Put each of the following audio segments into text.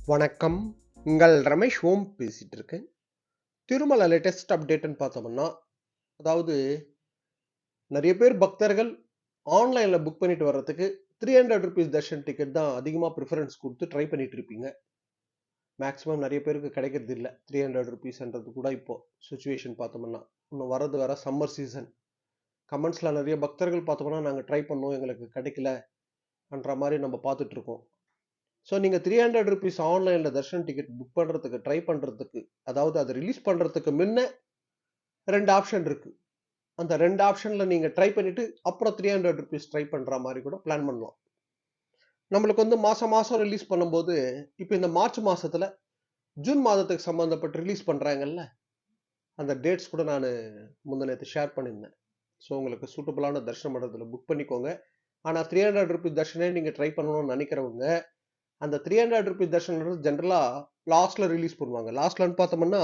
வணக்கம். உங்கள் ரமேஷ் ஓம் பேசிட்டு இருக்கேன். திருமல லேட்டஸ்ட் அப்டேட்ன்னு பார்த்தோம்னா, அதாவது நெறைய பேர் பக்தர்கள் ஆன்லைன்ல புக் பண்ணிட்டு வர்றதுக்கு ₹300 தர்ஷன் டிக்கெட் தான் அதிகமா பிரிஃபரன்ஸ் குடுத்து ட்ரை பண்ணிட்டு இருப்பீங்க. மேக்ஸிமம் நெறைய பேருக்கு கிடைக்கிறது இல்ல. ₹300ன்றது கூட இப்போ சிச்சுவேஷன் பார்த்தோம்னா. இன்னும் வர்றது வேற சம்மர் சீசன். கமெண்ட்ஸ்ல நெறைய பக்தர்கள் பார்த்தோம்னா, நாங்க ட்ரை பண்ணோம். எங்களுக்கு கிடைக்கலன்ற மாரி நம்ம பார்த்துட்டு இருக்கோம். ஸோ நீங்க ₹300 ஆன்லைன்ல தர்ஷன் டிக்கெட் புக் பண்றதுக்கு ட்ரை பண்றதுக்கு, அதாவது அத ரிலீஸ் பண்றதுக்கு முன்ன 2 ஆப்ஷன் இருக்கு. அந்த 2 ஆப்ஷன்ல நீங்க ட்ரை பண்ணிட்டு, அப்புறம் ₹300 ட்ரை பண்ற மாரி கூட பிளான் பண்ணலாம். நம்மளுக்கு வந்து மாசம் மாசம் ரிலீஸ் பண்ணும்போது, இப்ப இந்த மார்ச் மாசத்துல ஜூன் மாதத்துக்கு சம்பந்தப்பட்டு ரிலீஸ் பண்றாங்கல்ல, அந்த டேட்ஸ் கூட நானு முந்தா நேத்து ஷேர் பண்ணியிருந்தேன். ஸோ உங்களுக்கு சூட்டபிளான தர்ஷன மண்டபத்துல புக் பண்ணிக்கோங்க. ஆனா ₹300 தர்ஷனே நீங்க ட்ரை பண்ணணும்னு நெனைக்கிறவங்க, அந்த ₹300 தர்ஷன்ன்றது ஜெனரலா லாஸ்ட்ல ரிலீஸ் பண்ணுவாங்க. லாஸ்ட்லன்னு பார்த்தோம்னா,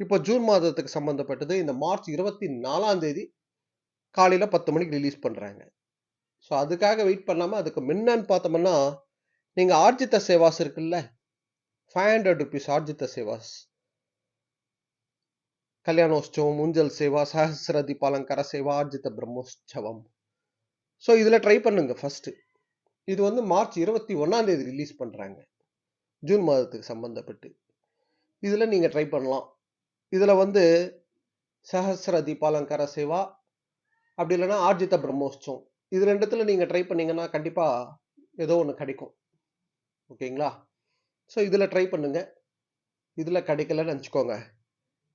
இப்போ ஜூன் மாதத்துக்கு சம்பந்தப்பட்டது இந்த மார்ச் 24ஆம் தேதி காலையில 10 மணிக்கு ரிலீஸ் பண்றாங்க. ஸோ அதுக்காக வெயிட் பண்ணாம, அதுக்கு முன்னன்னு பார்த்தோம்னா, நீங்க ஆர்ஜித சேவாஸ் இருக்குல்ல, ₹500 ஆர்ஜித சேவாஸ். கல்யாணோற்சவம், ஊஞ்சல் சேவா, சஹஸ்ர தீபாலங்கர சேவா, ஆர்ஜித பிரம்மோற்சவம். ஸோ இதுல ட்ரை பண்ணுங்க ஃபர்ஸ்ட். இது வந்து மார்ச் 21ஆம் தேதி ரிலீஸ் பண்றாங்க. ஜூன் மாதத்துக்கு சம்பந்தப்பட்டு. இதுல நீங்க ட்ரை பண்ணலாம். இதுல வந்து சஹஸ்ர தீபாலங்கர சேவா, அப்படி இல்லன்னா ஆர்ஜித பிரம்மோற்சவம். இது 2த்துல நீங்க ட்ரை பண்ணீங்கன்னா, கண்டிப்பா ஏதோ ஒண்ணு கிடைக்கும். ஓகேங்களா? ஸோ இதுல ட்ரை பண்ணுங்க. இதுல கிடைக்கலன்னு நெனச்சுக்கோங்க.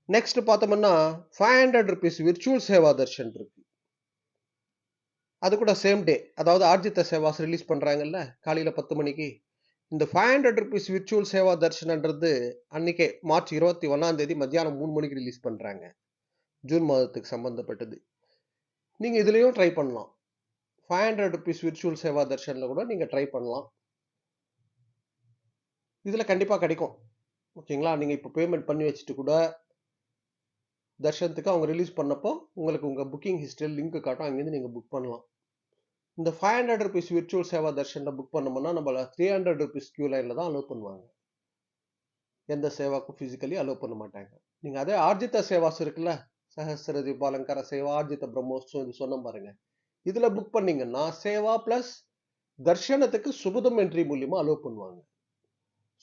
நெக்ஸ்ட் பார்த்தோம்னா, ₹500 விர்ச்சுவல் சேவா தர்ஷன் இருக்கு. அது கூட சேம் டே. அதாவது ஆர்ஜித சேவாஸ் ரிலீஸ் பண்றாங்கல்ல, காலையில 10 மணிக்கு. இந்த ₹500 விர்ச்சுவல் சேவா தர்ஷனன்றது அன்னைக்கே மார்ச் 21ஆம் தேதி மத்தியானம் 3 மணிக்கு ரிலீஸ் பண்றாங்க. ஜூன் மாதத்துக்கு சம்பந்தப்பட்டது. நீங்க இதுலயும் ட்ரை பண்ணலாம். ₹500 விர்ச்சுவல் சேவா தர்ஷன்ல கூட நீங்க ட்ரை பண்ணலாம். இதுல கண்டிப்பா கிடைக்கும். ஓகேங்களா? நீங்க இப்ப பேமெண்ட் பண்ணி வச்சுட்டு கூட, தர்ஷனத்துக்கு அவங்க ரிலீஸ் பண்ணப்போ, உங்களுக்கு உங்க புக்கிங் ஹிஸ்டரில லிங்க் காட்டும். அங்கேருந்து நீங்க புக் பண்ணலாம். இந்த ₹500 விர்ச்சுவல் சேவா தர்ஷன்ல புக் பண்ணோம்னா, நம்மள ₹300 கியூ லைன்ல தான் அலோவ் பண்ணுவாங்க. எந்த சேவாக்கும் பிசிக்கலி அலோவ் பண்ண மாட்டாங்க. நீங்க அதே ஆர்ஜித சேவாஸ் இருக்குல்ல, சஹஸ்ர தீபாலங்கர சேவா, ஆர்ஜித பிரம்மோற்சவம் இது சொன்னேன் பாருங்க. இதுல புக் பண்ணீங்கன்னா, சேவா பிளஸ் தர்ஷனத்துக்கு சுபதம் என்ட்ரி மூலியமா அலோவ் பண்ணுவாங்க.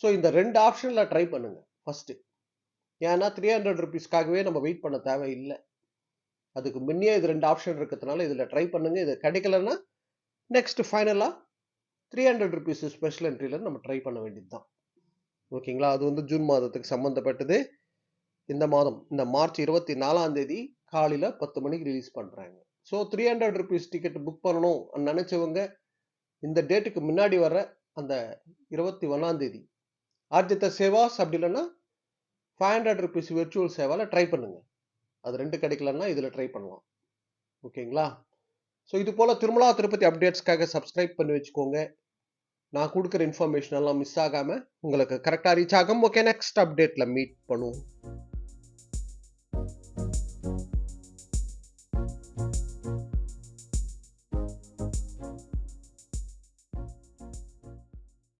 ஸோ இந்த 2 ஆப்ஷன்ல ட்ரை பண்ணுங்க ஃபர்ஸ்ட். ஏன்னா ₹300க்காகவே நம்ம வெயிட் பண்ண தேவையில்ல. அதுக்கு முன்னயே இது 2 ஆப்ஷன் இருக்கிறதுனால இதுல ட்ரை பண்ணுங்க. இது கிடைக்கலன்னா, நெக்ஸ்ட் ஃபைனலா ₹300 ஸ்பெஷல் என்ட்ரில நம்ம ட்ரை பண்ண வேண்டியது தான். ஓகேங்களா? அது வந்து ஜூன் மாதத்துக்கு சம்பந்தப்பட்டது. இந்த மாதம், இந்த மார்ச் 24ஆம் தேதி காலையில 10 மணிக்கு ரிலீஸ் பண்றாங்க. ஸோ ₹300 டிக்கெட் புக் பண்ணணும் நெனைச்சவங்க, இந்த டேட்டுக்கு முன்னாடி வர்ற அந்த 21ஆம் தேதி ஆர்ஜித சேவாஸ் அப்படி இல்லன்னா ₹500 விர்ச்சுவல் சேவால ட்ரை பண்ணுங்க. அது 2 கிடைக்கலன்னா இதுல ட்ரை பண்ணலாம். ஓகேங்களா? ஸோ இது போல திருமலா திருப்பதி அப்டேட்ஸ்க்காக சப்ஸ்கிரைப் பண்ணி வச்சுக்கோங்க. நான் குடுக்குற இன்ஃபர்மேஷன் எல்லாம் மிஸ் ஆகாம உங்களுக்கு கரெக்ட்டா ரீச் ஆகும். ஓகே, நெக்ஸ்ட் அப்டேட்ல மீட் பண்ணுவோம்.